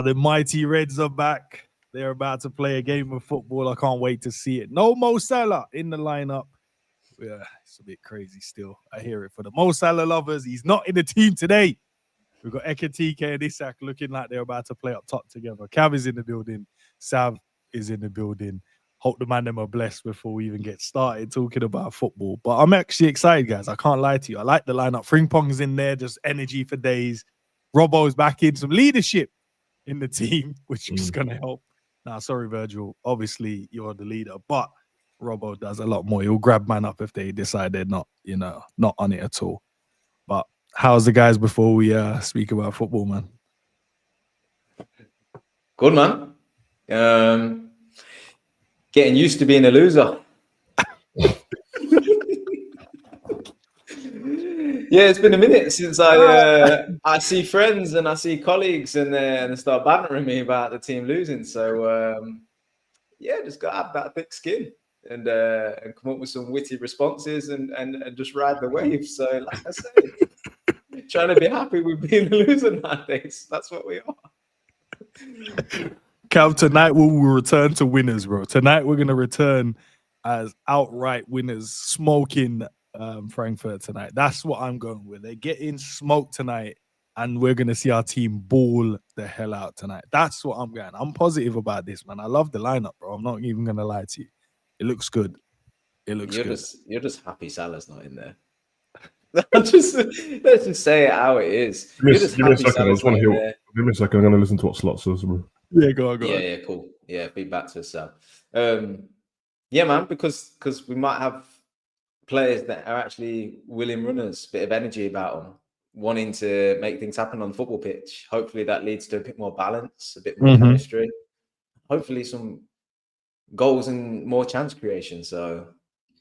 The mighty Reds are back. They're about to play a game of football. I can't wait to see it. No Mo Salah in the lineup. Yeah, it's a bit crazy still. I hear it for the Mo Salah lovers. He's not in the team today. We've got Ekatike and Isak looking like they're about to play up top together. Cav is in the building. Sav is in the building. Hope the man them are blessed before we even get started talking about football. But I'm actually excited, guys. I can't lie to you. I like the lineup. Frimpong's in there, just energy for days. Robbo's back in, some leadership in the team, which is going to help. Nah, sorry, Virgil. Obviously, you're the leader, but Robbo does a lot more. He'll grab man up if they decide they're not, not on it at all. But how's the guys before we speak about football, man? Good, man. Getting used to being a loser. Yeah, it's been a minute since I see friends and I see colleagues and they start bantering me about the team losing. So yeah, just got to have that thick skin and come up with some witty responses and just ride the wave. So like I say, trying to be happy with being a loser nowadays. That's what we are. Cal, tonight we will return to winners, bro. Tonight we're going to return as outright winners, smoking Frankfurt tonight. That's what I'm going with. They're getting smoked tonight, and we're going to see our team ball the hell out tonight. That's what I'm going. I'm positive about this, man. I love the lineup, bro. I'm not even going to lie to you. It looks good. It looks good. You're just happy Salah's not in there. Let's just say it how it is. Give me a second. I just want to hear. Give me a second. I'm going to listen to what Slot says, bro. Yeah, go on. Yeah, cool. Yeah, feedback to yourself. Yeah, man, because we might have players that are actually willing runners, bit of energy about them, wanting to make things happen on the football pitch. Hopefully that leads to a bit more balance, a bit more chemistry, hopefully some goals and more chance creation. So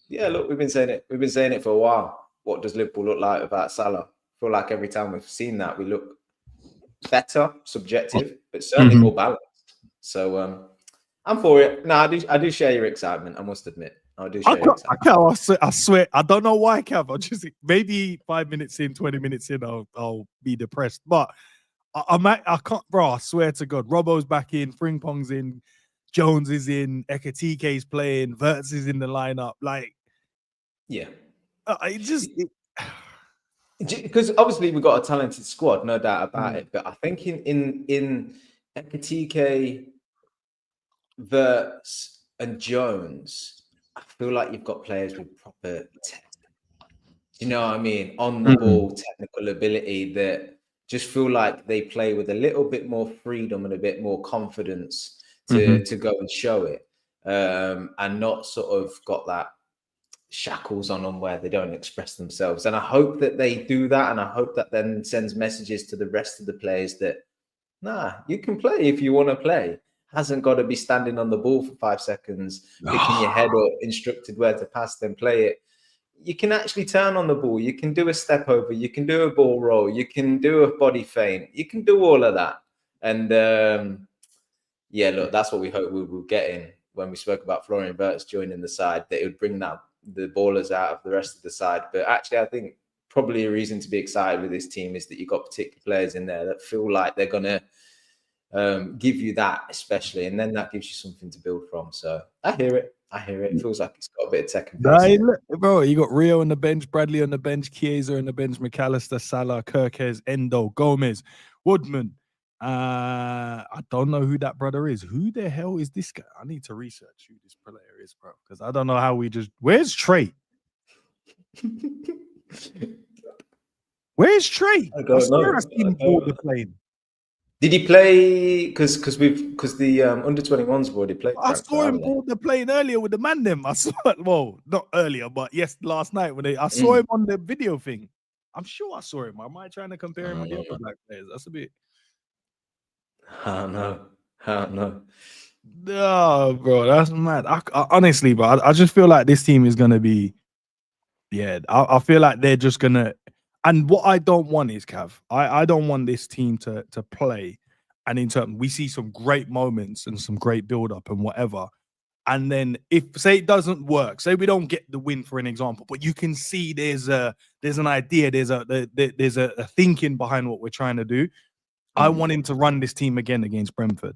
yeah, look, we've been saying it for a while. What does Liverpool look like without Salah? I feel like every time we've seen that, we look better, subjective, but certainly more balanced. So I'm for it. No, I do share your excitement, I must admit. I swear, I don't know why, Cav. I just maybe 5 minutes in, 20 minutes in, I'll be depressed. But I can't, bro. I swear to God, Robbo's back in, Frimpong's in, Jones is in, Ekatike's playing, Wirtz is in the lineup. Like, yeah, because obviously we've got a talented squad, no doubt about it. But I think in Ekatike, Wirtz, and Jones, I feel like you've got players with proper tech. You know what I mean? On the ball, technical ability that just feel like they play with a little bit more freedom and a bit more confidence to go and show it, and not sort of got that shackles on them where they don't express themselves. And I hope that they do that, and I hope that then sends messages to the rest of the players that, nah, you can play if you want to play. Hasn't got to be standing on the ball for 5 seconds, picking your head up, instructed where to pass, then play it. You can actually turn on the ball. You can do a step over. You can do a ball roll. You can do a body feint. You can do all of that. And yeah, look, that's what we hope we will get in when we spoke about Florian Wirtz joining the side, that it would bring the ballers out of the rest of the side. But actually, I think probably a reason to be excited with this team is that you've got particular players in there that feel like they're going to give you that, especially, and then that gives you something to build from. So I hear it. It feels like it's got a bit of tech and pace. Bro, you got Rio on the bench, Bradley on the bench, Chiesa on the bench, McAllister, Salah, Kirkes, Endo, Gomez, Woodman. I don't know who that brother is. Who the hell is this guy? I need to research who this player is, bro, because I don't know how we just. Where's Trey? Where's Trey? I swear I've seen him board the plane. Did he play? Because the under 21s have already played. I saw him board the plane earlier with the man. I saw it. Well, not earlier, but yes, last night when I saw him on the video thing. I'm sure I saw him. Am I trying to compare him with the other black players? That's a bit. I don't know. No, bro, that's mad. I honestly, bro, I just feel like this team is gonna be. Yeah, I feel like they're just gonna. And what I don't want is, Cav, I don't want this team to play. And in turn, we see some great moments and some great build-up and whatever. And then if, say, it doesn't work, say we don't get the win, for an example, but you can see there's an idea, there's a thinking behind what we're trying to do. I want him to run this team again against Brentford.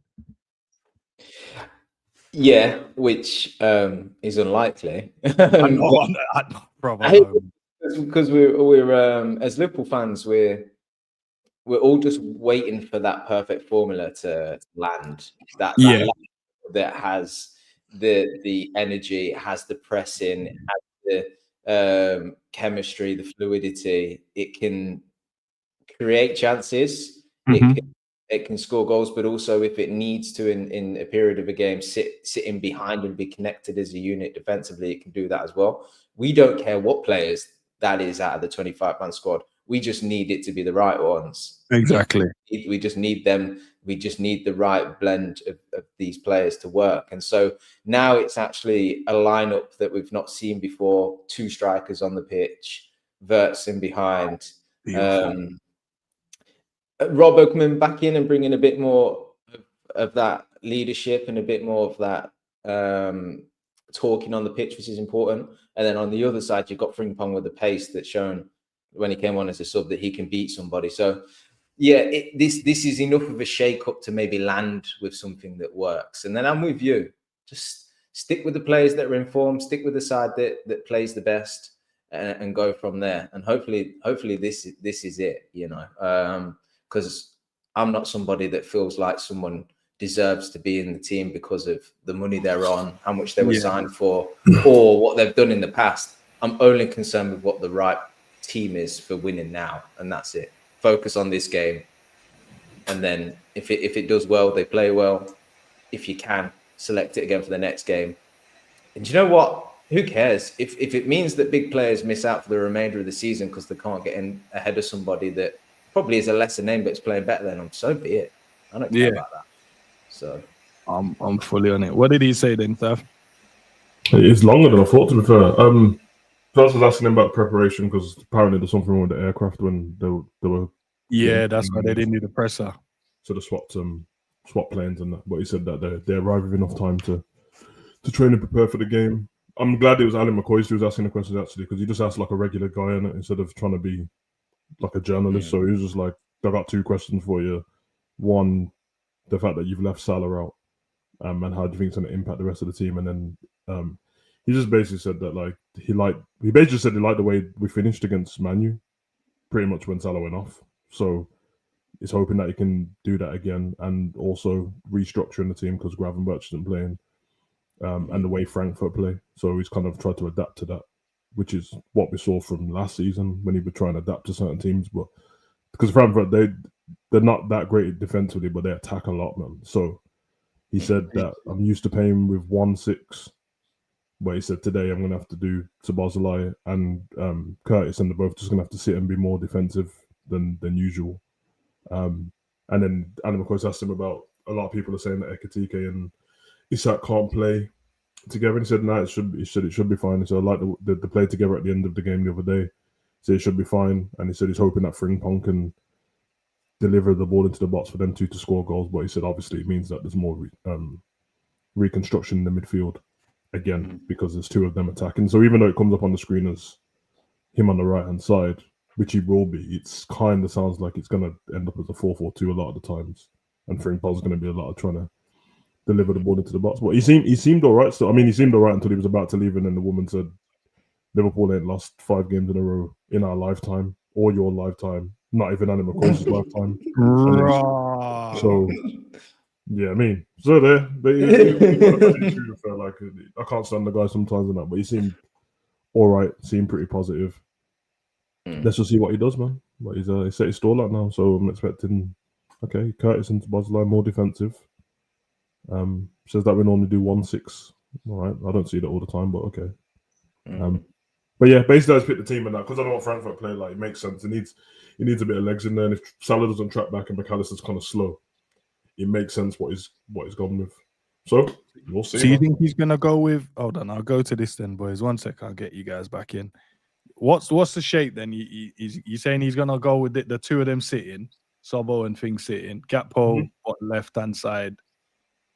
Yeah, which is unlikely. I know, because we're as Liverpool fans, we're all just waiting for that perfect formula to land. That that has the energy, has the pressing, has the chemistry, the fluidity. It can create chances. It can score goals, but also if it needs to in a period of a game, sitting behind and be connected as a unit defensively, it can do that as well. We don't care what players that is out of the 25-man squad. We just need it to be the right ones. Exactly. We just need them. We just need the right blend of these players to work. And so now it's actually a lineup that we've not seen before. 2 strikers on the pitch, Wirtz in behind. Robbo coming back in and bringing a bit more of that leadership and a bit more of that talking on the pitch, which is important. And then on the other side, you've got Frimpong with the pace that's shown when he came on as a sub that he can beat somebody. So yeah, this is enough of a shake-up to maybe land with something that works. And then I'm with you. Just stick with the players that are in form, stick with the side that plays the best, and go from there. And hopefully this is it, you know. Because I'm not somebody that feels like someone deserves to be in the team because of the money they're on, how much they were signed for, or what they've done in the past. I'm only concerned with what the right team is for winning now, and that's it. Focus on this game, and then if it does well, they play well. If you can, select it again for the next game. And you know what? Who cares? If it means that big players miss out for the remainder of the season because they can't get in ahead of somebody that probably is a lesser name, but it's playing better than them. So be it. I don't care about that. So I'm fully on it. What did he say then, Seth? It's longer than I thought, to be fair. First I was asking him about preparation because apparently there's something wrong with the aircraft when they were. Yeah, that's why they didn't do the presser. So they swapped planes and that. But he said that they arrived with enough time to train and prepare for the game. I'm glad it was Alan McCoy who was asking the questions actually, because he just asked like a regular guy in it instead of trying to be like a journalist. So he was just like, I got 2 questions for you. One, the fact that you've left Salah out, and how do you think it's going to impact the rest of the team? And then he just basically said that like he basically said he liked the way we finished against Man U, pretty much when Salah went off. So he's hoping that he can do that again, and also restructuring the team because Gravenberch isn't playing, and the way Frankfurt play. So he's kind of tried to adapt to that, which is what we saw from last season when he would try and adapt to certain teams. But because Frankfurt, they're not that great defensively, but they attack a lot, man. So he said that I'm used to playing with 1-6, but he said today I'm going to have to do Szoboszlai and Curtis, and they're both just going to have to sit and be more defensive than usual. And then Adam, of course, asked him about a lot of people are saying that Ekitike and Isak can't play together. And he said, no, it should be fine. He said, I like the play together at the end of the game the other day. So it should be fine. And he said he's hoping that Frimpong can deliver the ball into the box for them to score goals. But he said obviously it means that there's more reconstruction in the midfield again because there's 2 of them attacking. So even though it comes up on the screen as him on the right hand side, which he will be, it's kind of sounds like it's going to end up as a 4-4-2 a lot of the times, and Frimpong's going to be a lot of trying to deliver the ball into the box. But he seemed all right. So I mean, he seemed all right until he was about to leave, and then the woman said, "Liverpool ain't lost 5 games in a row in our lifetime or your lifetime, not even Anna McCoy's lifetime." So yeah, I mean, so like I can't stand the guy sometimes and that, but he seemed all right. Seemed pretty positive. Let's just see what he does, man. But he's set his stall out now, so I'm expecting Curtis and Szoboszlai more defensive. Says that we normally do 1-6. All right, I don't see that all the time, but okay. But yeah, basically I just picked the team and that because I know what Frankfurt play like. It makes sense. It needs a bit of legs in there. And if Salah doesn't track back and McAllister's kind of slow, it makes sense what he's gone with. So we'll see. So you think he's gonna go with? Hold on, I'll go to this then, boys. 1 sec, I'll get you guys back in. What's the shape then? You saying he's gonna go with the 2 of them sitting, Sobo and Thing sitting, Gakpo on left hand side.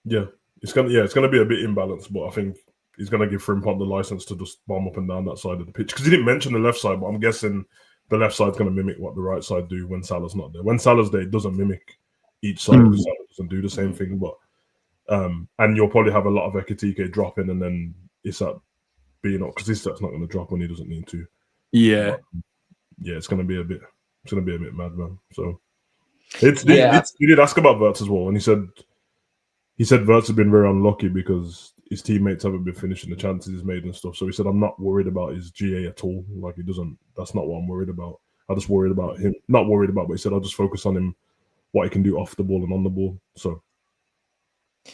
Yeah, it's gonna be a bit imbalanced, but I think he's gonna give Frimpong the license to just bomb up and down that side of the pitch because he didn't mention the left side, but I'm guessing the left side's gonna mimic what the right side do when Salah's not there. When Salah's there, it doesn't mimic each side because Salah doesn't do the same thing. But and you'll probably have a lot of Ekitike dropping, and then Isak being up because Isak's not going to drop when he doesn't need to. Yeah, but, yeah, it's going to be a bit mad, man. So you did ask about Wirtz as well, and he said Wirtz has been very unlucky because his teammates haven't been finishing the chances he's made and stuff. So he said, I'm not worried about his GA at all. Like, that's not what I'm worried about. I just worried about him. Not worried about, but he said, I'll just focus on him, what he can do off the ball and on the ball. So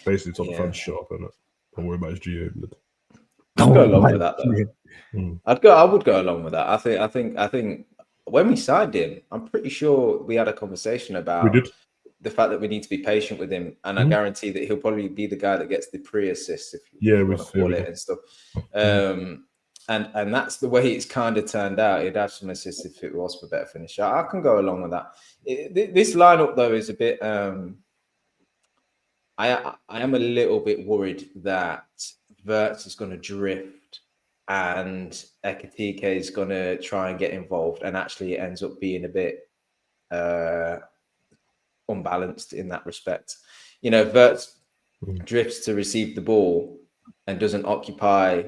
basically, tell the fans shut up and don't worry about his GA. I'd go along with that, though. I would go along with that. I think when we signed him, I'm pretty sure we had a conversation about the fact that we need to be patient with him, and I guarantee that he'll probably be the guy that gets the pre-assist, if you want to call it, and stuff. And that's the way it's kind of turned out. He'd have some assists if it was for better finisher. I can go along with that. This lineup, though, is a bit. I am a little bit worried that Wirtz is going to drift and Ekitike is going to try and get involved, and actually it ends up being a bit unbalanced in that respect. You know, Wirtz drifts to receive the ball and doesn't occupy.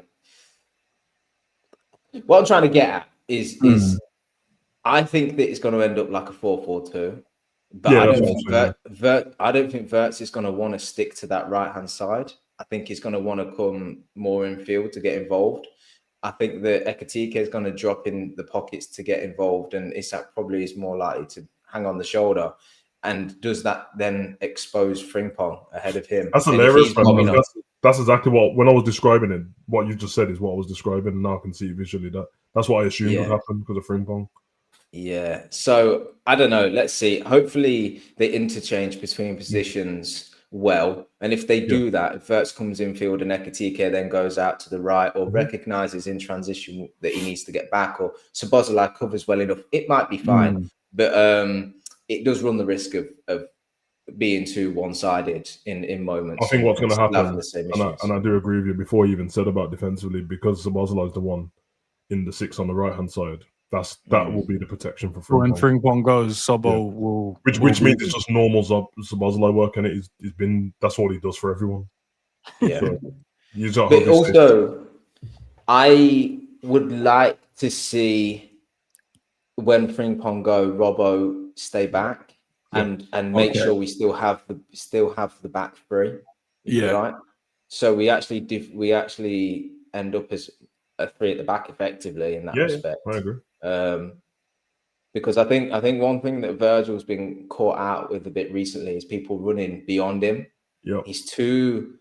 What I'm trying to get at is I think that it's going to end up like a 4-4-2. But I don't think Wirtz is going to want to stick to that right-hand side. I think he's going to want to come more in field to get involved. I think that Ekitike is going to drop in the pockets to get involved, and Isak probably is more likely to hang on the shoulder. And does that then expose Frimpong ahead of him? That's hilarious, man. That's exactly what, when I was describing it, what you just said is what I was describing, and now I can see visually that's what I assumed would happen because of Frimpong. Yeah. So I don't know. Let's see. Hopefully they interchange between positions well. And if they do that, if Wirtz comes in field and Ekitike then goes out to the right, or recognises in transition that he needs to get back, or Szoboszlai covers well enough, it might be fine. But it does run the risk of being too one-sided in moments. I think what's going to happen, and I do agree with you, before you even said about defensively, because Szoboszlai is the one in the 6 on the right-hand side, that will be the protection for Frimpong. When Frimpong goes, Sobo will... Which means it's just normal Szoboszlai work, and it's been, that's what he does for everyone. Yeah. So, but also, I would like to see when Frimpong go, Robbo stay back and make sure we still have the back three. Yeah. Right. So we actually end up as a 3 at the back effectively in that respect. I agree. Because I think one thing that Virgil's been caught out with a bit recently is people running beyond him. Yeah. He's too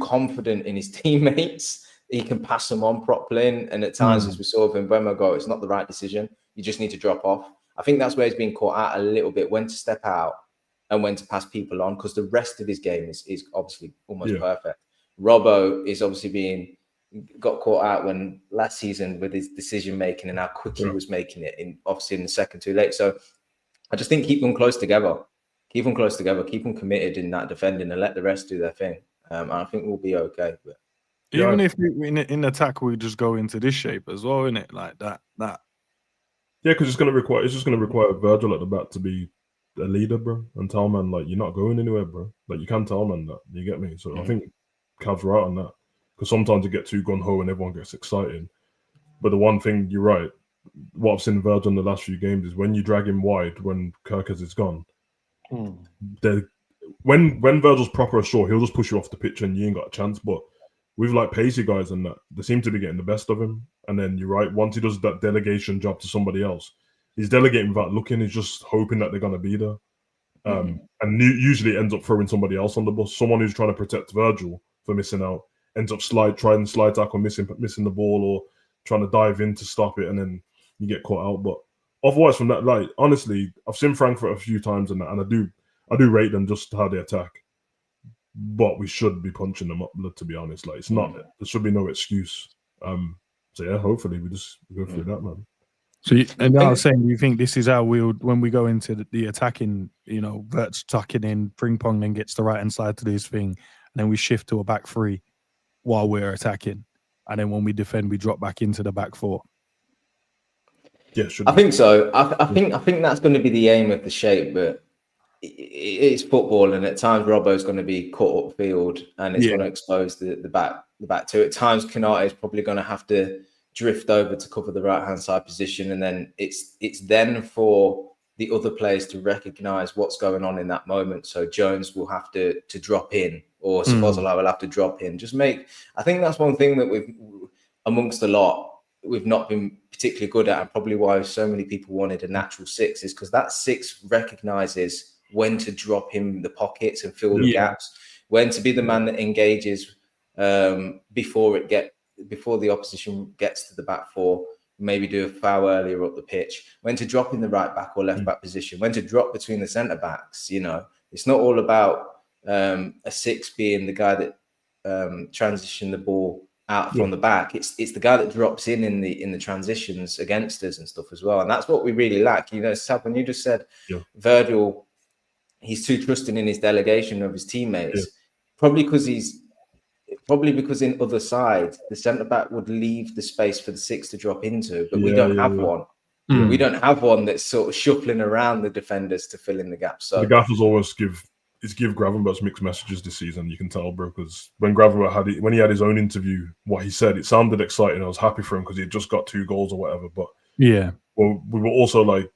confident in his teammates. He can pass them on properly, and at times, as we saw with Mbeumo go, it's not the right decision. You just need to drop off. I think that's where he's been caught out a little bit, when to step out and when to pass people on, because the rest of his game is obviously almost perfect. Robbo is obviously got caught out when last season with his decision making and how quick he was making it, obviously in the second too late. So I just think keep them close together, keep them committed in that defending, and let the rest do their thing. And I think we'll be okay. But even if in attack we just go into this shape as well, isn't it? Like that. Yeah, because it's just gonna require Virgil at the back to be a leader, bro. And tell man, like, you're not going anywhere, bro. Like, you can tell man that. You get me? So I think Cav's right on that. Because sometimes you get too gun-ho and everyone gets excited. But the one thing, you're right, what I've seen Virgil in the last few games is when you drag him wide, when Kerkez is gone, when Virgil's proper ashore, he'll just push you off the pitch and you ain't got a chance. But with like pacey guys and that, they seem to be getting the best of him. And then you're right, once he does that delegation job to somebody else, he's delegating without looking, he's just hoping that they're going to be there. And usually ends up throwing somebody else on the bus. Someone who's trying to protect Virgil for missing out ends up trying to slide tackle, missing the ball, or trying to dive in to stop it, and then you get caught out. But otherwise, from that, like, honestly, I've seen Frankfurt a few times and I do rate them just how they attack. But we should be punching them up, to be honest. Like, it's not, there should be no excuse. So yeah, hopefully we just go through that, man. So, and I was saying, do you think this is how when we go into the attacking, Wirtz tucking in, Frimpong then gets the right hand side to do his thing, and then we shift to a back 3 while we're attacking, and then when we defend, we drop back into the back 4. Yeah, I think so. I think that's going to be the aim of the shape, but it's football, and at times Robbo's going to be caught upfield, and it's going to expose the back two. At times, Konate is probably going to have to drift over to cover the right hand side position, and then it's then for the other players to recognise what's going on in that moment. So Jones will have to drop in, or Szoboszlai will have to drop in. I think that's one thing that we've, amongst a lot, we've not been particularly good at, and probably why so many people wanted a natural six, is because that six recognises when to drop in the pockets and fill the gaps, when to be the man that engages before the opposition gets to the back four, maybe do a foul earlier up the pitch, when to drop in the right back or left back position, when to drop between the centre backs. You know, it's not all about a six being the guy that transition the ball out from the back. It's the guy that drops in the transitions against us and stuff as well. And that's what we really lack. You know, Sab, when you just said Virgil, he's too trusting in his delegation of his teammates, probably because in other side, the centre back would leave the space for the six to drop into, but we don't have one. We don't have one that's sort of shuffling around the defenders to fill in the gaps. So the gaffers always give Gravenberch mixed messages this season. You can tell, bro, because when Gravenberch when he had his own interview, what he said, it sounded exciting. I was happy for him because he had just got 2 goals or whatever. But well, we were also like,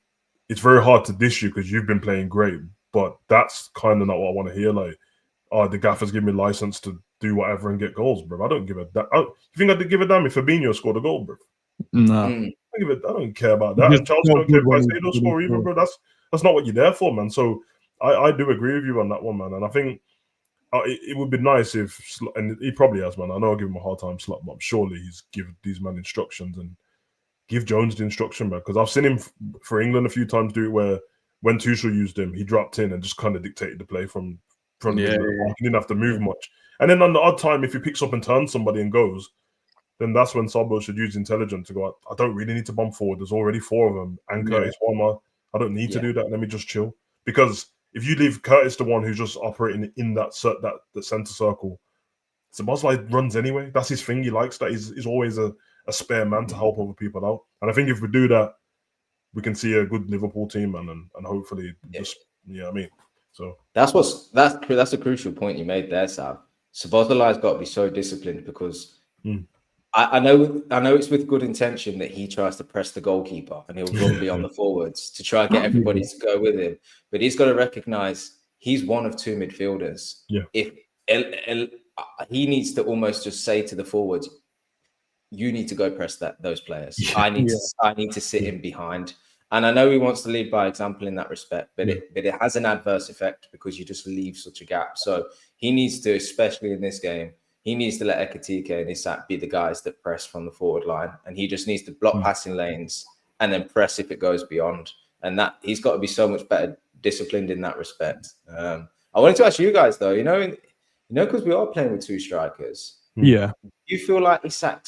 it's very hard to dish you because you've been playing great, but that's kind of not what I want to hear. Like, the gaffers give me license to do whatever and get goals, bro. I don't give a damn. You think I'd give a damn if Fabinho scored a goal, bro? No. I don't care about that. And Chelsea don't care if I say don't score either, bro. That's not what you're there for, man. So I do agree with you on that one, man. And I think it would be nice if, and he probably has, man. I know I give him a hard time, Slot, but surely he's given these men instructions, and give Jones the instruction, man. Because I've seen him for England a few times do it where when Tuchel used him, he dropped in and just kind of dictated the play from the middle. He didn't have to move much. And then on the odd time, if he picks up and turns somebody and goes, then that's when Sabo should use intelligence to go, I don't really need to bomb forward. There's already 4 of them. And Curtis Walmer, I don't need to do that. Let me just chill. Because if you leave Curtis the one who's just operating in that centre circle, Szoboszlai runs anyway. That's his thing. He likes that. He's always a spare man to help other people out. And I think if we do that, we can see a good Liverpool team, man, and hopefully just, I mean. So that's a crucial point you made there, Sab. Szoboszlai's got to be so disciplined because I know it's with good intention that he tries to press the goalkeeper and he'll run beyond the forwards to try and get everybody to go with him. But he's got to recognise he's one of 2 midfielders. Yeah. If he needs to almost just say to the forwards, you need to go press those players. I need to sit in behind. And I know he wants to lead by example in that respect, but it has an adverse effect because you just leave such a gap. So he needs to, especially in this game, he needs to let Ekitike and Isak be the guys that press from the forward line, and he just needs to block passing lanes and then press if it goes beyond. And that he's got to be so much better disciplined in that respect. I wanted to ask you guys though, because we are playing with 2 strikers. Yeah. Do you feel like Isak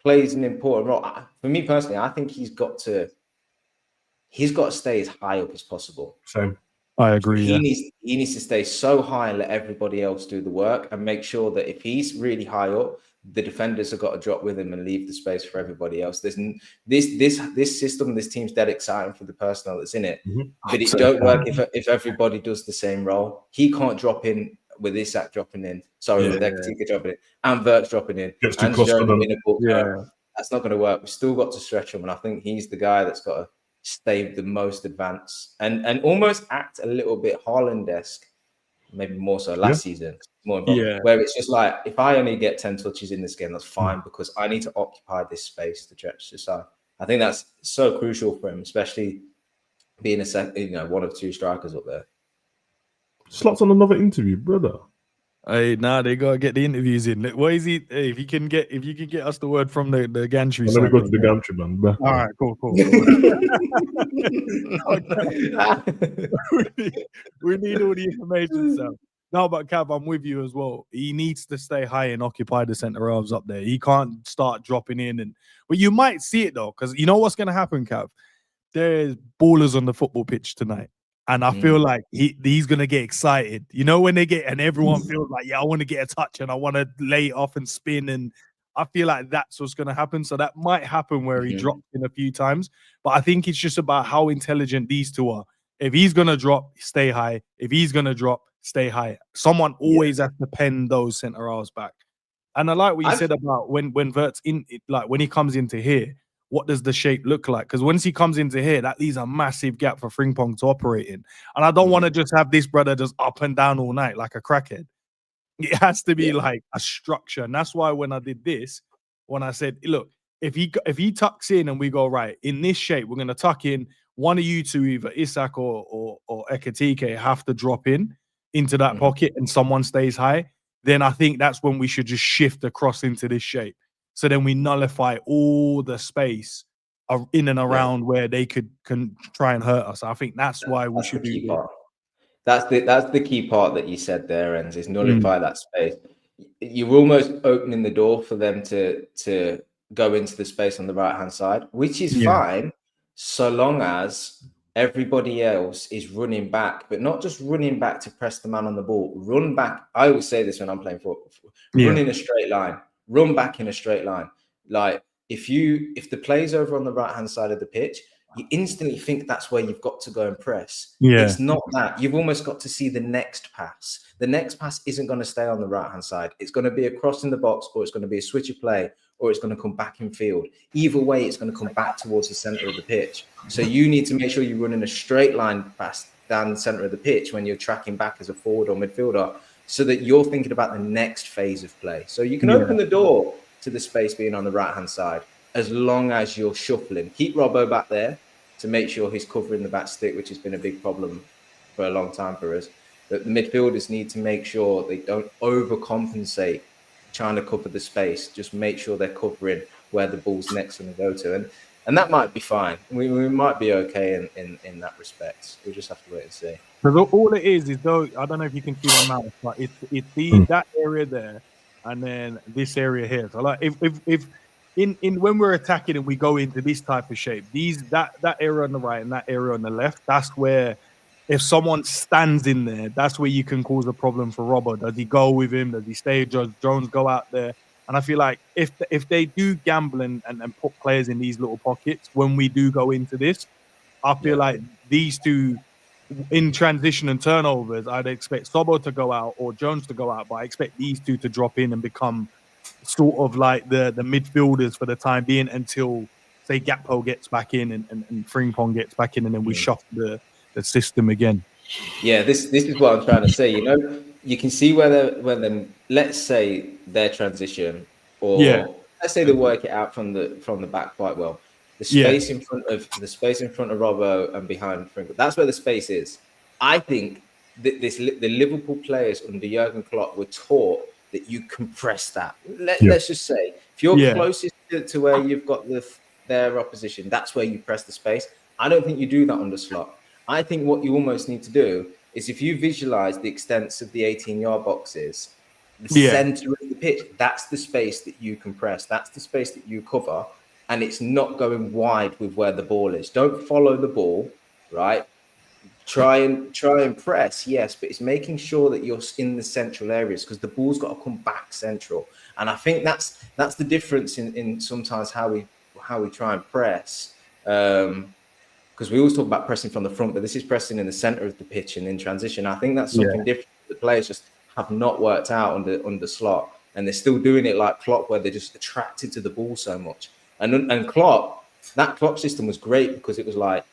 plays an important role? For me personally, I think he's got to stay as high up as possible. Same. I agree. He needs to stay so high and let everybody else do the work, and make sure that if he's really high up, the defenders have got to drop with him and leave the space for everybody else. This system, this team's dead exciting for the personnel that's in it, but it don't work if everybody does the same role. He can't drop in with Isak dropping in. With Ekitike dropping in and Wirtz dropping in. Gets too close to them. That's not going to work. We've still got to stretch him, and I think he's the guy that's got to stay the most advanced and almost act a little bit Haaland-esque, maybe more so last season, where it's just like, if I only get 10 touches in this game, that's fine because I need to occupy this space to stretch the side. I think that's so crucial for him, especially being one of 2 strikers up there. Slot's on another interview, brother. Hey, they gotta get the interviews in. What is he? Hey, if you can get us the word from the gantry. Let me go to the gantry, man. All right, cool. we need all the information, so. No, but Cav, I'm with you as well. He needs to stay high and occupy the centre halves up there. He can't start dropping in, but you might see it though, because you know what's gonna happen, Cav. There's ballers on the football pitch tonight. And I feel like he's going to get excited. You know, when they get, and everyone feels like, I want to get a touch and I want to lay it off and spin. And I feel like that's what's going to happen. So that might happen where he drops in a few times. But I think it's just about how intelligent these 2 are. If he's gonna drop, stay high. If he's gonna drop, stay high. Someone always has to pen those centre halves back. And I like what you said about when Vert's in, like when he comes into here, what does the shape look like? Because once he comes into here, that leaves a massive gap for Frimpong to operate in. And I don't want to just have this brother just up and down all night like a crackhead. It has to be like a structure. And that's why when I did this, when I said, look, if he tucks in and we go, right, in this shape, we're going to tuck in, one of you two, either Isak or Ekatike, have to drop in into that pocket and someone stays high, then I think that's when we should just shift across into this shape. So then we nullify all the space in and around where they can try and hurt us. I think that's why we should do that. That's the key part that you said there, Enz, is nullify that space. You're almost opening the door for them to go into the space on the right-hand side, which is fine, so long as everybody else is running back, but not just running back to press the man on the ball. Run back. I always say this when I'm playing football. Run in a straight line. Run back in a straight line. Like if the play's over on the right-hand side of the pitch, you instantly think that's where you've got to go and press. It's not that. You've almost got to see the next pass. The next pass isn't going to stay on the right-hand side. It's going to be a cross in the box, or it's going to be a switch of play, or it's going to come back in field. Either way, it's going to come back towards the center of the pitch. So you need to make sure you run in a straight line pass down the center of the pitch when you're tracking back as a forward or midfielder, so that you're thinking about the next phase of play. So you can open the door to the space being on the right-hand side as long as you're shuffling. Keep Robbo back there to make sure he's covering the back stick, which has been a big problem for a long time for us. But the midfielders need to make sure they don't overcompensate trying to cover the space. Just make sure they're covering where the ball's next going to go to. And that might be fine. We might be okay in that respect. We'll just have to wait and see. Because all it is though, I don't know if you can see my mouth, but it's that area there and then this area here. So like if when we're attacking and we go into this type of shape, that area on the right and that area on the left, that's where if someone stands in there, that's where you can cause a problem for Robbo. Does he go with him? Does he stay? Does Jones go out there? And I feel like if they do gamble and put players in these little pockets, when we do go into this, I feel like these two in transition and turnovers, I'd expect Sobo to go out or Jones to go out, but I expect these two to drop in and become sort of like the midfielders for the time being until, say, Gakpo gets back in and Frimpong gets back in, and then we shuffle the system again. Yeah, this is what I'm trying to say. You know, you can see where let's say their transition, or let's say they work it out from the back quite well. The space in front of Robbo and behind Frankfurt, that's where the space is. I think that the Liverpool players under Jurgen Klopp were taught that you compress that. Let's just say if you're closest to where you've got their opposition, that's where you press the space. I don't think you do that under Slot. I think what you almost need to do is, if you visualize the extents of the 18-yard boxes, the center of the pitch, that's the space that you compress. That's the space that you cover. And it's not going wide with where the ball is. Don't follow the ball, right? Try and press, yes, but it's making sure that you're in the central areas, because the ball's got to come back central. And I think that's the difference in sometimes how we try and press. Because we always talk about pressing from the front, but this is pressing in the center of the pitch and in transition. I think that's something different. The players just have not worked out under Slot, and they're still doing it like Klopp, where they're just attracted to the ball so much. And Klopp, that Klopp system was great because it was like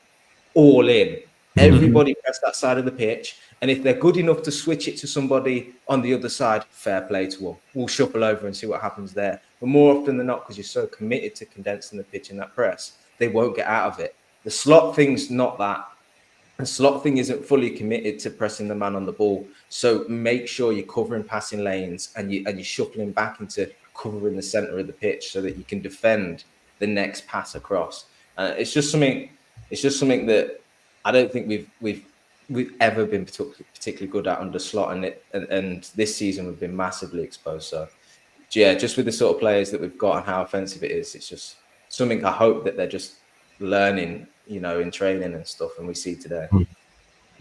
all in. Everybody pressed that side of the pitch, and if they're good enough to switch it to somebody on the other side, fair play to them. We'll shuffle over and see what happens there. But more often than not, because you're so committed to condensing the pitch in that press, they won't get out of it. The Slot thing's not that. The Slot thing isn't fully committed to pressing the man on the ball. So make sure you're covering passing lanes and you're shuffling back into covering the center of the pitch so that you can defend the next pass across. It's just something that I don't think we've ever been particularly good at under Slot, and this season we've been massively exposed. So yeah, just with the sort of players that we've got and how offensive it is, it's just something I hope that they're just learning, you know, in training and stuff, and we see today.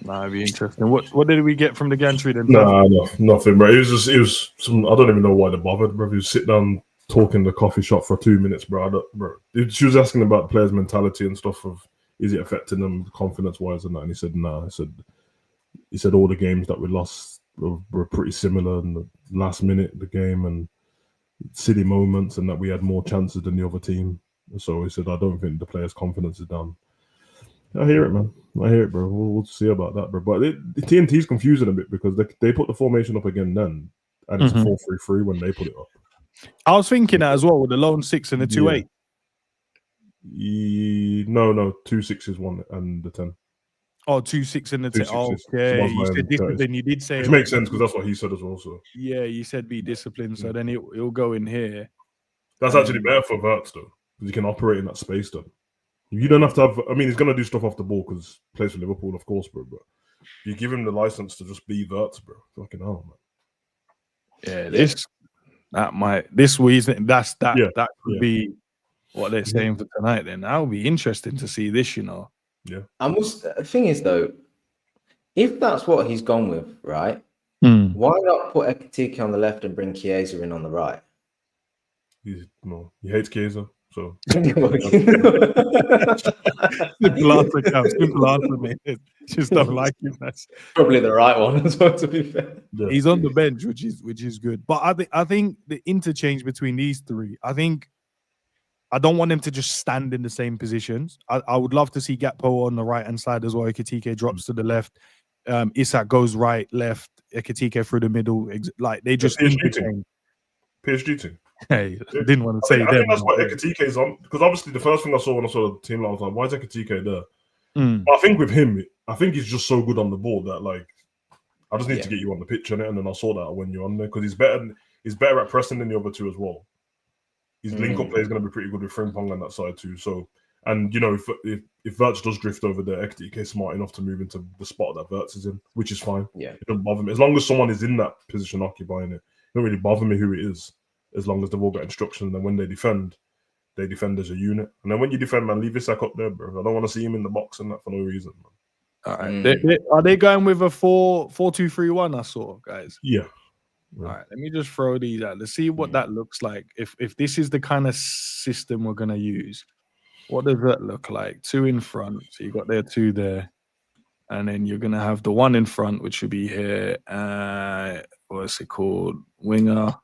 That'd be interesting. What did we get from the gantry then? No, nothing, bro. It was some. I don't even know why they bothered, bro. He was sitting down talking in the coffee shop for 2 minutes, bro. She was asking about the players' mentality and stuff. is it affecting them confidence-wise and that? And he said, nah. He said all the games that we lost were pretty similar in the last minute of the game and silly moments, and that we had more chances than the other team. So he said, I don't think the players' confidence is down. I hear it, man. I hear it, bro. We'll see about that, bro. But the TNT's confusing a bit because they put the formation up again then, and it's a 4-3-3 when they put it up. I was thinking that as well with the lone 6 and the 2-8. No, 2 6s, 1 and the 10. Oh, 2 6 and the 10. Oh, okay, you said discipline. You did say, which makes sense because that's what he said as well. So yeah, you said be disciplined. So then it'll go in here. That's actually better for Wirtz though, because he can operate in that space. Then you don't have to have. I mean, he's gonna do stuff off the ball because he plays for Liverpool, of course, bro. But you give him the license to just be Wirtz, bro. Fucking hell, man. Yeah, this reason that could be what they're saying for tonight. Then that would be interesting to see this, you know. Yeah. And the thing is though, if that's what he's gone with, right? Why not put Ekitike on the left and bring Chiesa in on the right? He hates Chiesa, so Simple answer, mate. Just don't like him. That's probably the right one as well, to be fair. Yeah. He's on the bench, which is good. But I think the interchange between these three, I don't want them to just stand in the same positions. I would love to see Gakpo on the right hand side as well. Ekitike drops to the left. Isak goes right, left. Ekitike through the middle. Like they just PSG team. Hey, didn't want to say that. I think that's what Ekitike is on, because obviously the first thing I saw when I saw the team, I was like, why is Ekitike there? But I think with him, I think he's just so good on the ball that like I just need to get you on the pitch on it, and then I saw that when you're on there because he's better at pressing than the other two as well. His link-up play is going to be pretty good with Frimpong on that side too. So, and you know, if Wirtz does drift over there, Ekitike is smart enough to move into the spot that Wirtz is in, which is fine. Yeah, it doesn't bother me as long as someone is in that position occupying it. It don't really bother me who it is, as long as they've all got instructions. And then when they defend as a unit. And then when you defend, man, leave Isak up there, bro. I don't want to see him in the box and that for no reason, man. All right, are they going with a 4-2-3-1? I saw, guys. Yeah. All right, let me just throw these out. Let's see what that looks like. If this is the kind of system we're gonna use, what does that look like? 2 in front, so you got their 2 there, and then you're gonna have the 1 in front, which should be here. What's it called? Winger.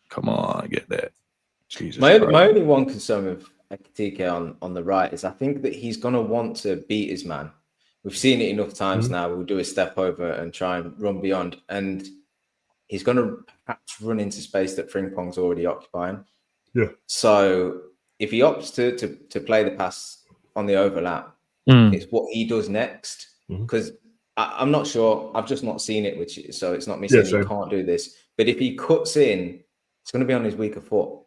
Come on, get there. Jesus. My only one concern with Ekitike on the right is I think that he's gonna want to beat his man. We've seen it enough times now. We'll do a step over and try and run beyond. And he's going to perhaps run into space that Frimpong's already occupying. Yeah. So if he opts to play the pass on the overlap, it's what he does next. Because I'm not sure. I've just not seen it, so it's not me saying he can't do this. But if he cuts in, it's going to be on his weaker foot.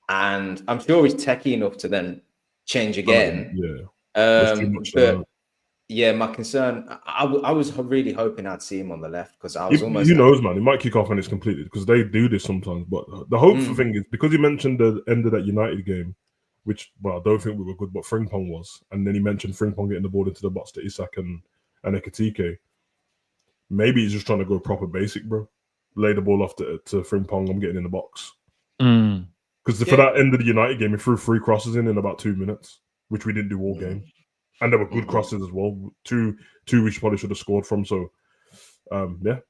And I'm sure he's techie enough to then change again. Yeah, my concern, I was really hoping I'd see him on the left because I was almost... Who knows, man? He might kick off when it's completed because they do this sometimes. But the hopeful thing is, because he mentioned the end of that United game, which, well, I don't think we were good, but Frimpong was. And then he mentioned Frimpong getting the ball into the box to Isak and Ekitike. Maybe he's just trying to go proper basic, bro. Lay the ball off to Frimpong, I'm getting in the box. Because for that end of the United game, he threw 3 crosses in about 2 minutes, which we didn't do all game. And there were good crosses as well. Two which probably should have scored from. So,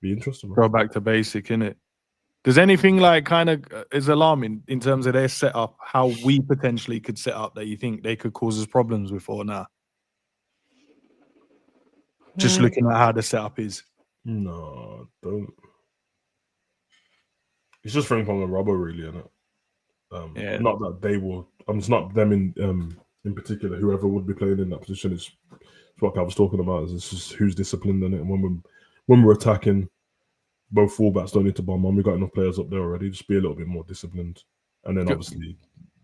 be interesting. Go back to basic, innit? Does anything like kind of is alarming in terms of their setup, how we potentially could set up that you think they could cause us problems with or now? Just looking at how the setup is. No, don't. It's just Frimpong and Robbo, really, isn't it? Not that they will. It's not them in particular, whoever would be playing in that position. It's what I was talking about. It's just who's disciplined in it. And when we're attacking, both fullbacks don't need to bomb on. We've got enough players up there already. Just be a little bit more disciplined. And then obviously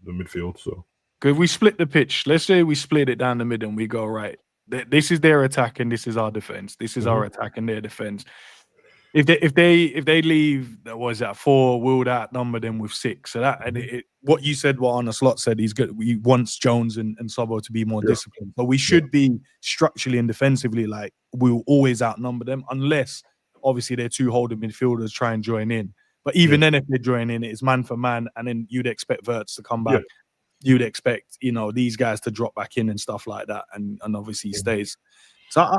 the midfield. So if we split the pitch, let's say we split it down the middle and we go, right, this is their attack and this is our defense. This is our attack and their defense. If they leave, what is that, 4, we'll outnumber them with 6. So that what you said, what Arne Slot said, he's good. He wants Jones and Sobo to be more disciplined, but we should be structurally and defensively like we'll always outnumber them, unless obviously they're 2 holding midfielders try and join in. But even then, if they join in, it's man for man, and then you'd expect Wirtz to come back you'd expect, you know, these guys to drop back in and stuff like that, and obviously he stays. So I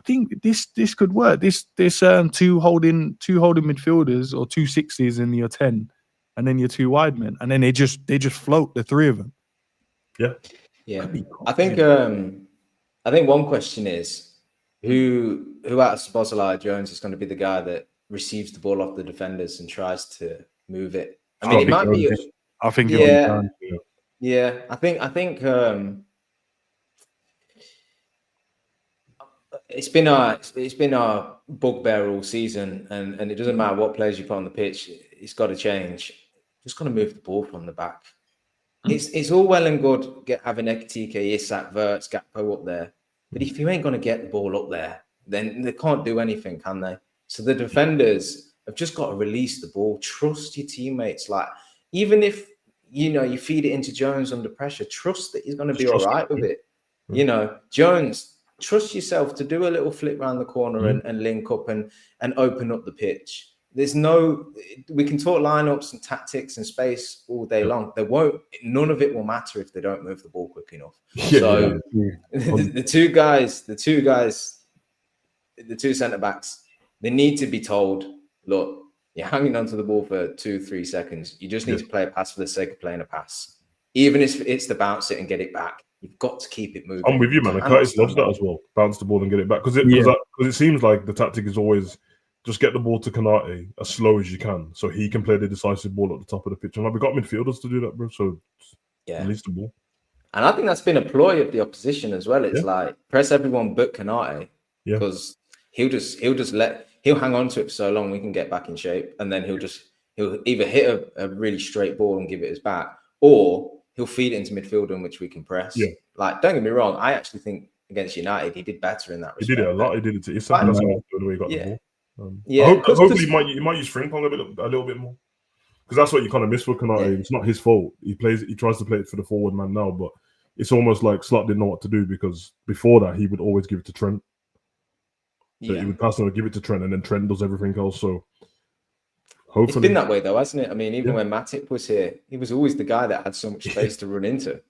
think this could work. This two holding midfielders or 2 60s in your 10, and then your 2 wide men, and then they just float the 3 of them. Yeah. I think one question is who out of Szoboszlai Jones is going to be the guy that receives the ball off the defenders and tries to move it. I mean, it might be. I think. Yeah. I think. It's been our bugbear all season, and it doesn't matter what players you put on the pitch. It's got to change. Just got to move the ball from the back. It's all well and good having Ekitike, Isak, Wirtz, Gakpo up there, but if you ain't going to get the ball up there, then they can't do anything, can they? So the defenders have just got to release the ball. Trust your teammates. Like, even if you feed it into Jones under pressure, trust that he's going to be all right with it. Jones, trust yourself to do a little flip around the corner and link up and open up the pitch. We can talk lineups and tactics and space all day long. None of it will matter if they don't move the ball quick enough. The two centre backs, they need to be told, look, you're hanging onto the ball for 2-3 seconds. You just need to play a pass for the sake of playing a pass. Even if it's to bounce it and get it back, you've got to keep it moving. I'm with you, man. And Curtis loves that as well. Bounce the ball and get it back. Because it seems like the tactic is always just get the ball to Konate as slow as you can so he can play the decisive ball at the top of the pitch. And we've got midfielders to do that, bro. So release the ball. And I think that's been a ploy of the opposition as well. It's like press everyone but Konate because he'll hang on to it for so long we can get back in shape, and then he'll either hit a really straight ball and give it his back, or he'll feed it into midfield in which we can press. Yeah. Like, don't get me wrong, I actually think against United he did better in that respect. He did it a lot. He did it to Isak. That's the way he got the ball. Hopefully he might use Frimpong a little bit more, because that's what you kind of miss with Konate. Yeah. It's not his fault. He tries to play it for the forward man now, but it's almost like Slot didn't know what to do, because before that he would always give it to Trent. So he would pass on and give it to Trent, and then Trent does everything else. So hopefully, it's been that way though, hasn't it? I mean, even when Matip was here, he was always the guy that had so much space to run into.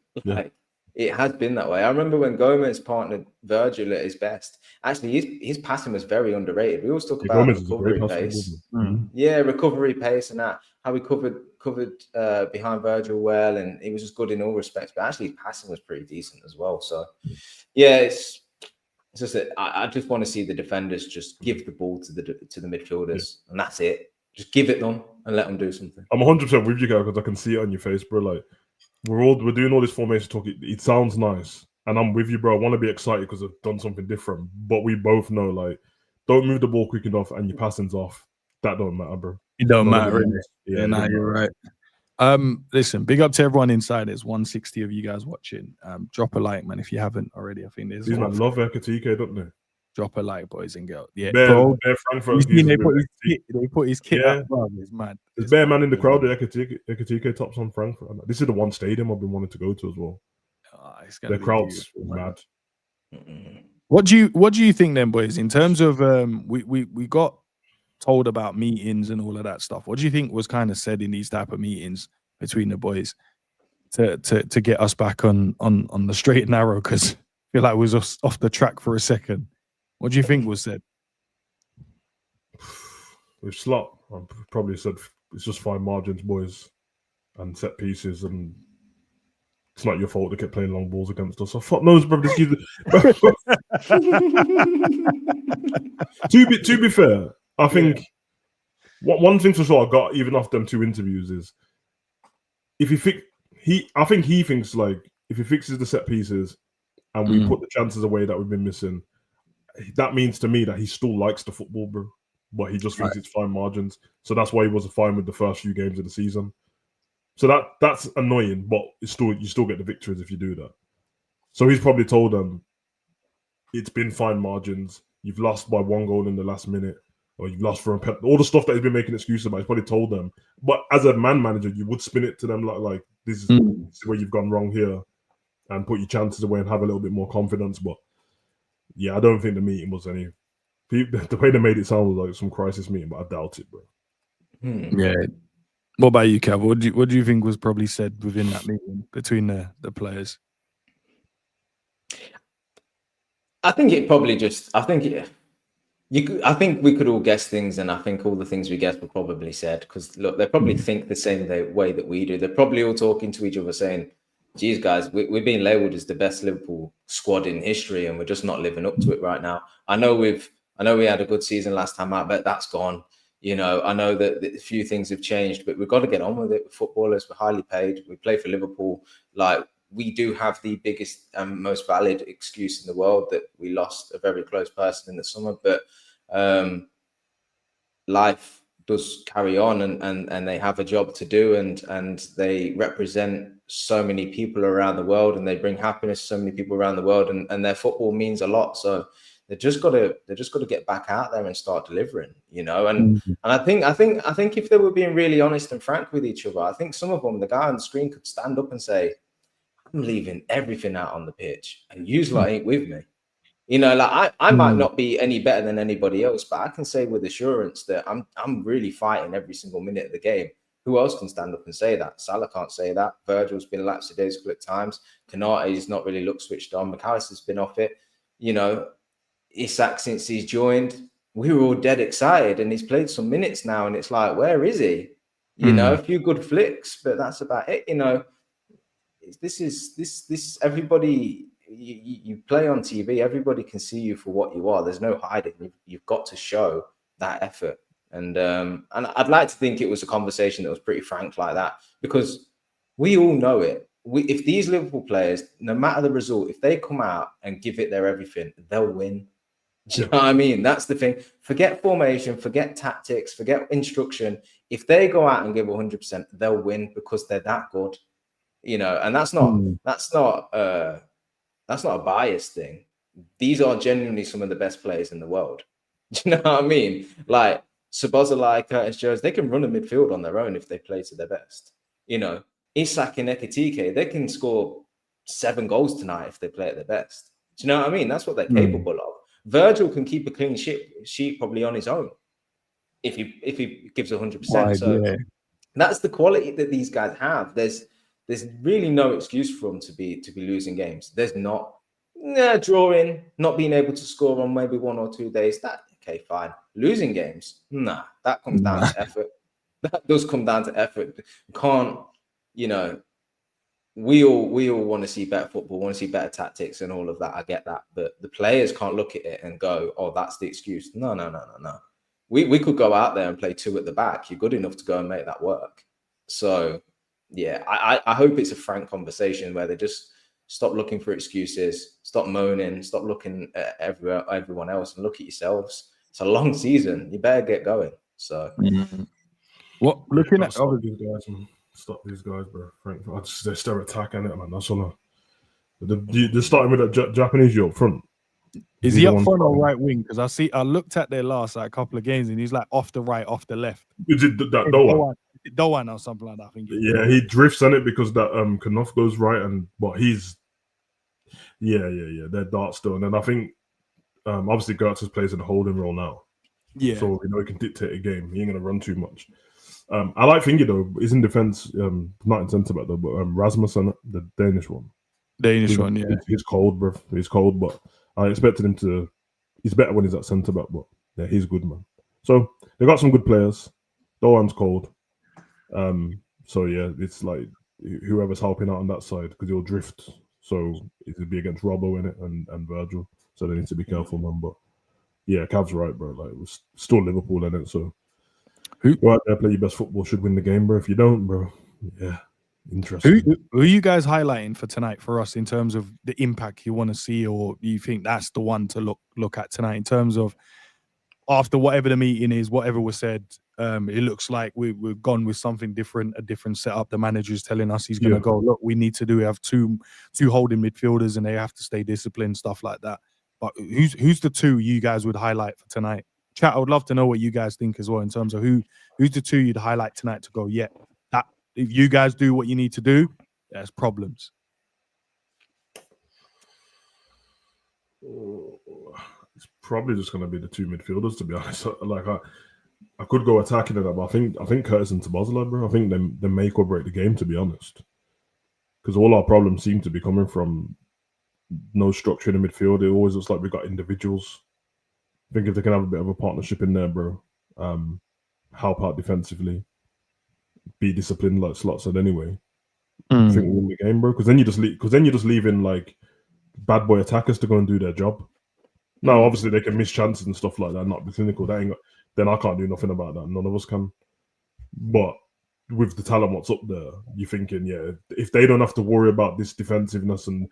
It has been that way. I remember when Gomez partnered Virgil at his best. Actually, his passing was very underrated. We always talk about recovery pace. Recovery pace and that, how he covered behind Virgil well, and he was just good in all respects. But actually, his passing was pretty decent as well. So, it's just that I just want to see the defenders just give the ball to the midfielders, and that's it. Just give it them and let them do something. I'm 100% with you guys, because I can see it on your face, bro. Like, we're doing all this formation talk. It sounds nice, and I'm with you, bro. I want to be excited because I've done something different. But we both know, like, don't move the ball quick enough and your passing's off. That don't matter, bro. It don't matter. You're right. Listen, big up to everyone inside. There's 160 of you guys watching. Drop a like, man, if you haven't already. I think there's these man love Ekitike, don't they? Drop a like, boys and girls. Yeah, bro. Frankfurt, they put his kit up, bro. It's mad. There's bare man in the crowd. Ekitike tops on Frankfurt. This is the one stadium I've been wanting to go to as well. The crowd's mad. What do you think then, boys? In terms of we got told about meetings and all of that stuff. What do you think was kind of said in these type of meetings between the boys to get us back on the straight and narrow? Because I feel like we was off the track for a second. What do you think was said? With Slot, I probably said it's just fine margins, boys, and set pieces, and it's not your fault they kept playing long balls against us. So fuck knows, bro. To be fair, I think one thing for sure I got even off them 2 interviews is I think he thinks like if he fixes the set pieces and we put the chances away that we've been missing, that means to me that he still likes the football, bro. But he just thinks it's fine margins. So that's why he wasn't fine with the first few games of the season. So that's annoying, but you still get the victories if you do that. So he's probably told them it's been fine margins. You've lost by 1 goal in the last minute, or you've lost for all the stuff that he's been making excuses about. He's probably told them. But as a man manager, you would spin it to them like this is where you've gone wrong here, and put your chances away and have a little bit more confidence. But yeah, I don't think the meeting was any. The way they made it sound was like some crisis meeting, but I doubt it, bro. Yeah, What about you, Kev? What do you think was probably said within that meeting between the players? I think it probably just. I think I think we could all guess things, and I think all the things we guessed were probably said because look, they probably think the same way that we do. They're probably all talking to each other, saying, "Geez, guys, we're being labelled as the best Liverpool squad in history, and we're just not living up to it right now." I know we had a good season last time out, but that's gone. You know, I know that a few things have changed, but we've got to get on with it. Footballers, we're highly paid. We play for Liverpool. Like, we do have the biggest and most valid excuse in the world that we lost a very close person in the summer. But life does carry on, and they have a job to do, and they represent so many people around the world, and they bring happiness to so many people around the world, and their football means a lot. So they just got to get back out there and start delivering, you know. And I think if they were being really honest and frank with each other, I think some of them, the guy on the screen could stand up and say, "I'm leaving everything out on the pitch, and you lot ain't with me." You know, like I might not be any better than anybody else, but I can say with assurance that I'm really fighting every single minute of the game. Who else can stand up and say that? Salah can't say that. Virgil's been lackadaisical at times. Kanate's not really looked switched on. McAllister's been off it. You know, Isak, since he's joined, we were all dead excited, and he's played some minutes now, and it's like, where is he? You know, a few good flicks, but that's about it. You know, this everybody. You play on TV, everybody can see you for what you are. There's no hiding. You've got to show that effort. And I'd like to think it was a conversation that was pretty frank like that, because we all know it. If these Liverpool players, no matter the result, if they come out and give it their everything, they'll win. Do you know what I mean? That's the thing. Forget formation, forget tactics, forget instruction. If they go out and give 100%, they'll win because they're that good. You know, and that's not a biased thing. These are genuinely some of the best players in the world. Do you know what I mean? Like Szoboszlai, Curtis Jones, they can run a midfield on their own if they play to their best. You know, Isak and Ekitike, they can score 7 goals tonight if they play at their best. Do you know what I mean? That's what they're capable of. Virgil can keep a clean sheet probably on his own if he gives 100%. So that's the quality that these guys have. There's really no excuse for them to be losing games. There's not. Drawing, not being able to score on maybe 1 or 2 days. Okay, fine. Losing games, nah. That comes down to effort. That does come down to effort. Can't, you know, we all want to see better football, want to see better tactics and all of that. I get that, but the players can't look at it and go, "Oh, that's the excuse." No. We could go out there and play 2 at the back. You're good enough to go and make that work. So, yeah, I hope it's a frank conversation where they just stop looking for excuses, stop moaning, stop looking at everyone else, and look at yourselves. It's a long season. You better get going. So, what looking at stop these guys, bro. Frank, they're still attacking it, man. That's all. They're starting with that Japanese up front. Is he up front or right wing? Because I looked at their last couple of games, and he's like off the right, off the left. Is it that Doan? Doan or something like that, I think. Yeah, he drifts on it because that Knopf goes right, but he's they're dark still. And then I think obviously Gertz plays in the holding role now. Yeah. So you know he can dictate a game. He ain't gonna run too much. I like Thingy though. He's in defense, not in centre back though, but Rasmussen, the Danish one. He's cold, bro. He's cold, but I expected him to. He's better when he's at centre back, but yeah, he's good, man. So they got some good players. Doan's cold. So yeah, it's like whoever's helping out on that side because he'll drift. So it'll be against Robbo in it and Virgil. So they need to be careful, man. But yeah, Cav's right, bro. Like it was still Liverpool in it. So go out there, play your best football, should win the game, bro. If you don't, bro, yeah, interesting. Who are you guys highlighting for tonight for us in terms of the impact you want to see, or you think that's the one to look at tonight in terms of after whatever the meeting is, whatever was said? It looks like we've gone with something different, a different setup. The manager's telling us he's going to go, look, we need to have two holding midfielders and they have to stay disciplined, stuff like that. But who's the 2 you guys would highlight for tonight? Chat, I would love to know what you guys think as well in terms of who's the 2 you'd highlight tonight to go, yeah, that if you guys do what you need to do, there's problems. It's probably just going to be the 2 midfielders, to be honest. Like I could go attacking it, but I think Curtis and Tabozla, bro. I think they make or break the game, to be honest. Because all our problems seem to be coming from no structure in the midfield. It always looks like we got individuals. I think if they can have a bit of a partnership in there, bro, help out defensively, be disciplined like Slot said anyway. I think we'll win the game, bro. Because then you just leaving like bad boy attackers to go and do their job. Now, obviously, they can miss chances and stuff like that, not be clinical. Then I can't do nothing about that. None of us can. But with the talent what's up there, you're thinking, yeah, if they don't have to worry about this defensiveness and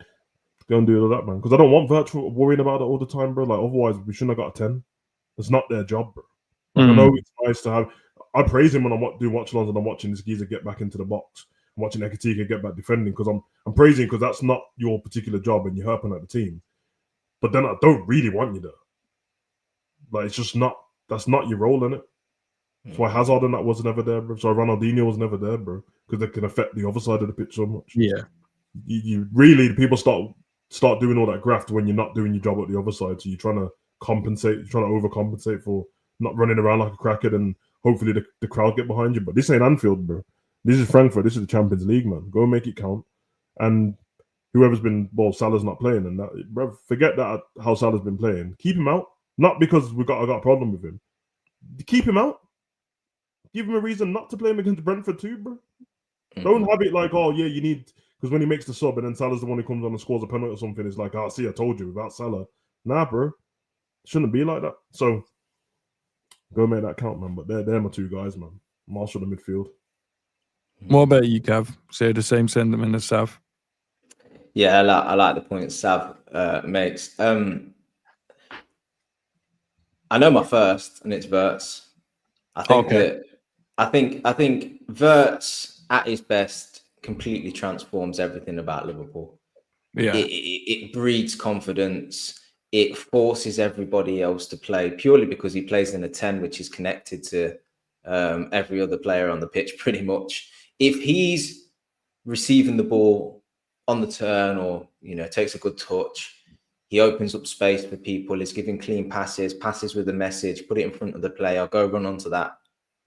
go and do all that, man. Because I don't want Virtual worrying about it all the time, bro. Like, otherwise, we shouldn't have got a 10. It's not their job, bro. Like, I know it's nice to have. I praise him when I'm doing watch-alongs and I'm watching this geezer get back into the box. I'm watching Ekatika get back defending because I'm praising because that's not your particular job and you're helping out the team. But then I don't really want you there. Like, it's just not. That's not your role in it. That's why Hazard and that was never there, bro. So Ronaldinho was never there, bro, because they can affect the other side of the pitch so much. Yeah. You really, people start doing all that graft when you're not doing your job at the other side. So you're trying to compensate, you're trying to overcompensate for not running around like a crackhead and hopefully the crowd get behind you. But this ain't Anfield, bro. This is Frankfurt. This is the Champions League, man. Go and make it count. And whoever's been, well, Salah's not playing, and that, bro, forget that how Salah's been playing. Keep him out. Not because I got a problem with him. Keep him out. Give him a reason not to play him against Brentford too, bro. Don't have it like, oh yeah, you need, because when he makes the sub and then Salah's the one who comes on and scores a penalty or something, it's like, oh, see, I told you without Salah. Nah, bro. Shouldn't be like that. So go make that count, man. But they're my two guys, man. Marshall the midfield. What about you, Gav? Say the same sentiment as Sav. Yeah, I like the point Sav makes. I know my first, and it's Verts. I think Verts at his best completely transforms everything about Liverpool. Yeah, it breeds confidence. It forces everybody else to play purely because he plays in a 10, which is connected to every other player on the pitch pretty much. If he's receiving the ball on the turn or, takes a good touch, he opens up space for people, is giving clean passes with a message, put it in front of the player, go run onto that.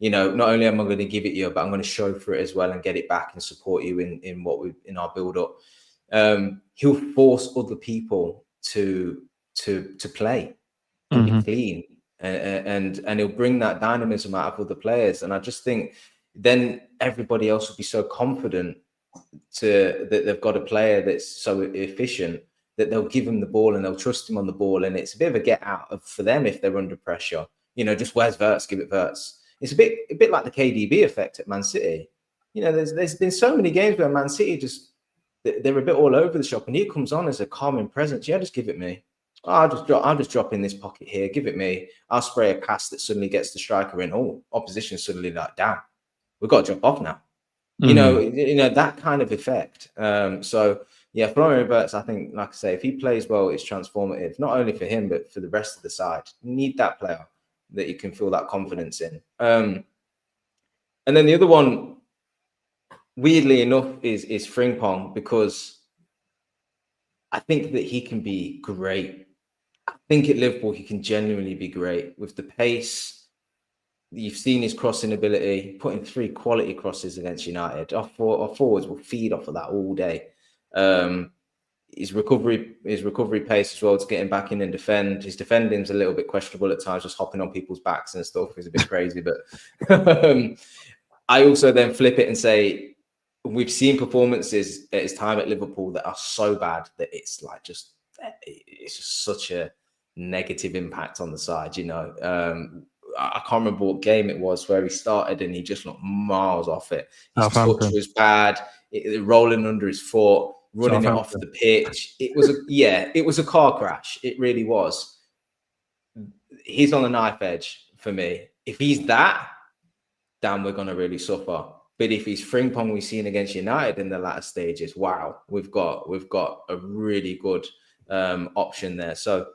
Not only am I going to give it you, but I'm going to show for it as well and get it back and support you in our build up. He'll force other people to play and be clean, and he'll bring that dynamism out of other players. And I just think then everybody else will be so confident that they've got a player that's so efficient that they'll give him the ball and they'll trust him on the ball. And it's a bit of a get out for them if they're under pressure. Just where's Verts? Give it Verts. It's a bit like the KDB effect at Man City. There's been so many games where Man City they're a bit all over the shop, and he comes on as a calming presence. Yeah, just give it me. I'll just drop in this pocket here. Give it me. I'll spray a pass that suddenly gets the striker in. Oh, opposition suddenly like, damn, we've got to drop off now. That kind of effect. So yeah, Florian Wirtz, I think, like I say, if he plays well, it's transformative, not only for him, but for the rest of the side. You need that player that you can feel that confidence in. And then the other one, weirdly enough, is Frimpong, because I think that he can be great. I think at Liverpool, he can genuinely be great with the pace. You've seen his crossing ability, putting 3 quality crosses against United. Our forwards will feed off of that all day. His recovery pace as well to getting back in and defend. His defending's a little bit questionable at times, just hopping on people's backs and stuff is a bit crazy. But I also then flip it and say, we've seen performances at his time at Liverpool that are so bad that it's just such a negative impact on the side. I can't remember what game it was where he started and he just looked miles off it. His touch was bad, rolling under his foot, running it off the pitch. It was a car crash. It really was. He's on the knife edge for me. If he's that, damn, we're going to really suffer. But if he's Frimpong we've seen against United in the latter stages, wow, we've got a really good option there. So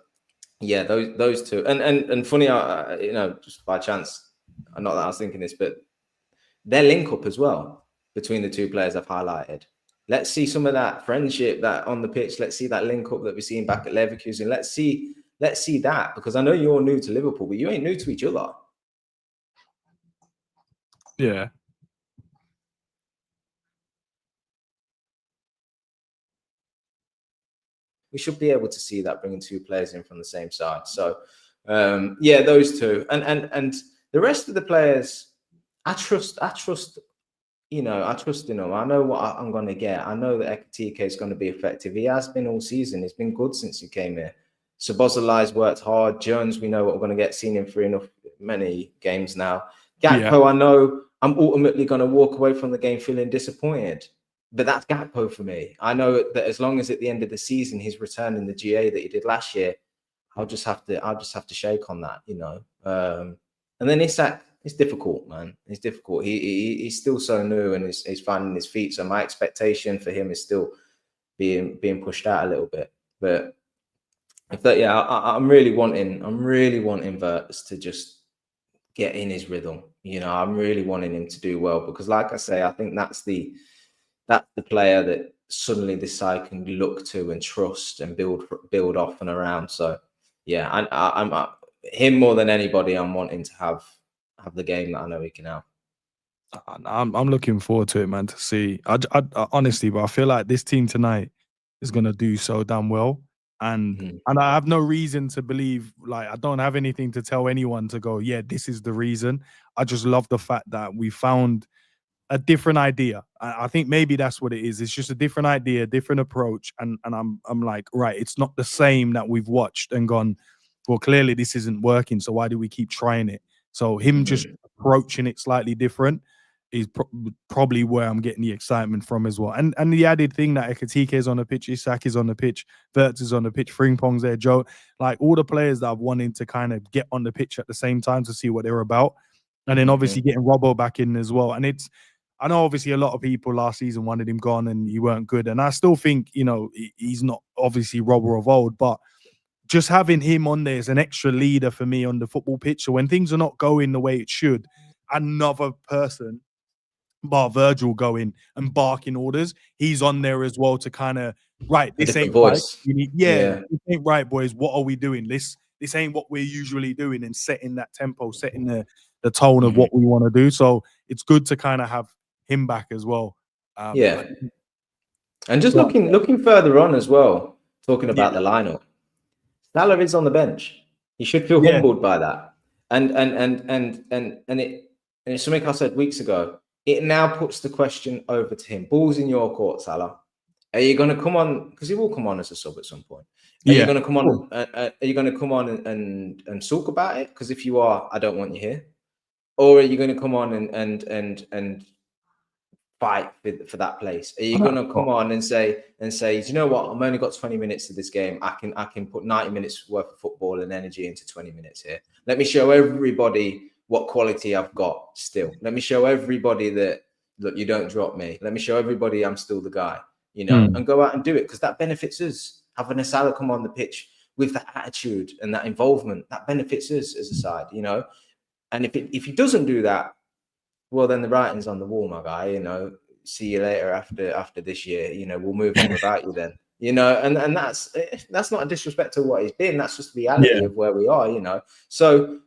yeah, those two, and funny, just by chance, not that I was thinking this, but their link up as well between the two players I've highlighted. Let's see some of that friendship that on the pitch. Let's see that link up that we're seeing back at Leverkusen. Let's see that, because I know you're new to Liverpool, but you ain't new to each other. Yeah. We should be able to see that bringing two players in from the same side. So, yeah, those two, and the rest of the players, I trust. You know, I trust in him. I know what I'm going to get. I know that Ekatike is going to be effective. He has been all season. He's been good since he came here. Szoboszlai's worked hard. Jones, we know what we're going to get. Seen him for many games now. Gakpo, I know I'm ultimately going to walk away from the game feeling disappointed. But that's Gakpo for me. I know that as long as at the end of the season he's returning the GA that he did last year, I'll just have to shake on that, you know. And then Isak, it's difficult, man. It's difficult. He's still so new and he's finding his feet. So my expectation for him is still being pushed out a little bit. But I'm really wanting Wirtz to just get in his rhythm. You know, I'm really wanting him to do well because, like I say, I think that's the player that suddenly this side can look to and trust and build off and around. So yeah, I'm him more than anybody. I'm wanting to have the game that I know he can have. I'm looking forward to it, man. To see, I honestly, but I feel like this team tonight is gonna do so damn well, and I have no reason to believe. Like, I don't have anything to tell anyone to go, yeah, this is the reason. I just love the fact that we found a different idea. I think maybe that's what it is. It's just a different idea, different approach. And I'm like, right, it's not the same that we've watched and gone, well, clearly this isn't working. So why do we keep trying it? So him just approaching it slightly different is probably where I'm getting the excitement from as well. And the added thing that Ekatike is on the pitch, Isak is on the pitch, Wirtz is on the pitch, Frimpong's there, Joe, like all the players that I've wanted to kind of get on the pitch at the same time to see what they're about. And then obviously getting Robbo back in as well. And I know obviously a lot of people last season wanted him gone and he weren't good. And I still think, you know, he's not obviously Robbo of old, but just having him on there is an extra leader for me on the football pitch. So when things are not going the way it should, another person, bar Virgil, going and barking orders, he's on there as well to kind of, right, this ain't voice. Right. You need, this ain't right, boys. What are we doing? This ain't what we're usually doing, and setting that tempo, setting the tone of what we want to do. So it's good to kind of have him back as well. And just looking further on as well, talking about the lineup, Salah is on the bench. He should feel humbled by that. And it's something I said weeks ago. It now puts the question over to him. Ball's in your court, Salah. Are you going to come on? Because he will come on as a sub at some point. Are you going to come on? Are you going to come on and sulk about it? Because if you are, I don't want you here. Or are you going to come on and fight for that place? Are you going to come on and say, do you know what? I've only got 20 minutes to this game. I can put 90 minutes worth of football and energy into 20 minutes here. Let me show everybody what quality I've got still. Let me show everybody that, look, you don't drop me. Let me show everybody I'm still the guy, you know, and go out and do it, because that benefits us. Having a Salah come on the pitch with that attitude and that involvement, that benefits us as a side, you know. And if he doesn't do that, well, then the writing's on the wall, my guy. You know, see you later after this year. You know, we'll move on without you then. You know, and that's not a disrespect to what he's been. That's just the reality of where we are. You know, so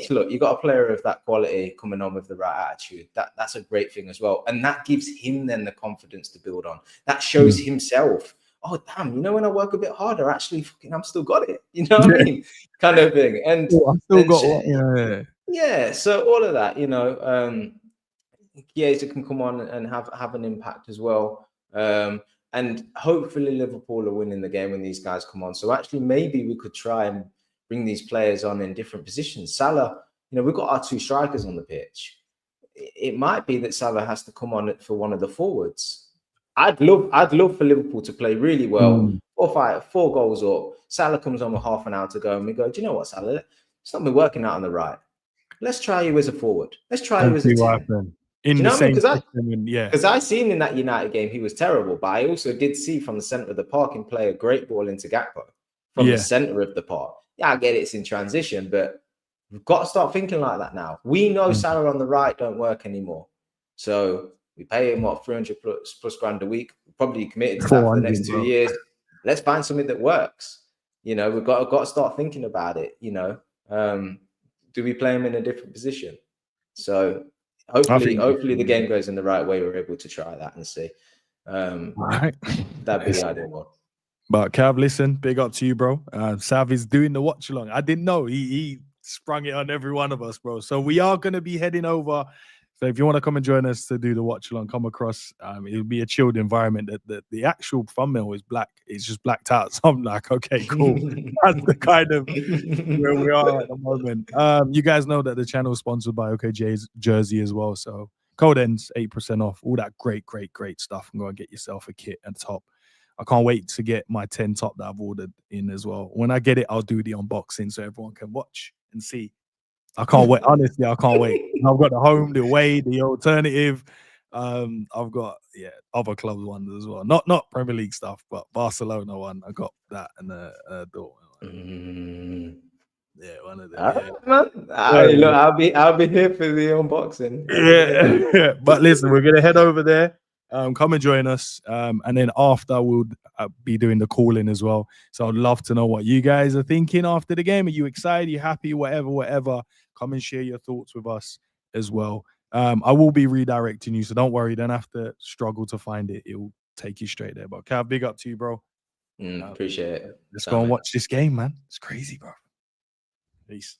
look, you got a player of that quality coming on with the right attitude. That's a great thing as well, and that gives him then the confidence to build on. That shows himself. Oh damn! You know, when I work a bit harder, actually, I'm still got it. You know what I mean? Kind of thing. And I still got yeah. So all of that, you know. Chiesa can come on and have an impact as well. And hopefully Liverpool are winning the game when these guys come on. So actually, maybe we could try and bring these players on in different positions. Salah, you know, we've got our two strikers on the pitch. It might be that Salah has to come on for one of the forwards. I'd love for Liverpool to play really well. 4 goals up. Salah comes on with half an hour to go, and we go, do you know what, Salah? It's not been working out on the right. Let's try you as a forward. Let's try you as a 10. In the same because I seen in that United game he was terrible, but I also did see from the center of the park him play a great ball into Gakpo from the center of the park. Yeah, I get it's in transition, but we've got to start thinking like that now. We know Salah on the right don't work anymore, so we pay him 300 plus grand a week. We're probably committed to that for the next 2 years. Let's find something that works. You know, we've got to start thinking about it. You know, do we play him in a different position? So Hopefully the game goes in the right way. We're able to try that and see. Right. That'd be the ideal one. But Cav, listen, big up to you, bro. Sav is doing the watch along. I didn't know he sprung it on every one of us, bro. So we are going to be heading over. So if you want to come and join us to do the watch along, come across. It'll be a chilled environment. The actual thumbnail is black. It's just blacked out. So I'm like, okay, cool. That's the kind of where we are at the moment. You guys know that the channel is sponsored by OKJ's Jersey as well. So contenders 8% off. All that great stuff. And go and get yourself a kit and top. I can't wait to get my 10 top that I've ordered in as well. When I get it, I'll do the unboxing so everyone can watch and see. I can't wait. Honestly, I can't wait. I've got the home, the away, the alternative. I've got other clubs ones as well. Not Premier League stuff, but Barcelona one. I got that and the Dortmund. Yeah, one of them. Look, I'll be here for the unboxing. Yeah. But listen, we're gonna head over there. Come and join us. And then after we'll be doing the call-in as well. So I'd love to know what you guys are thinking after the game. Are you excited? Are you happy? Whatever. Come and share your thoughts with us as well. I will be redirecting you, so don't worry. You don't have to struggle to find it. It will take you straight there. But Cav, big up to you, bro. Appreciate it. Let's go and watch this game, man. It's crazy, bro. Peace.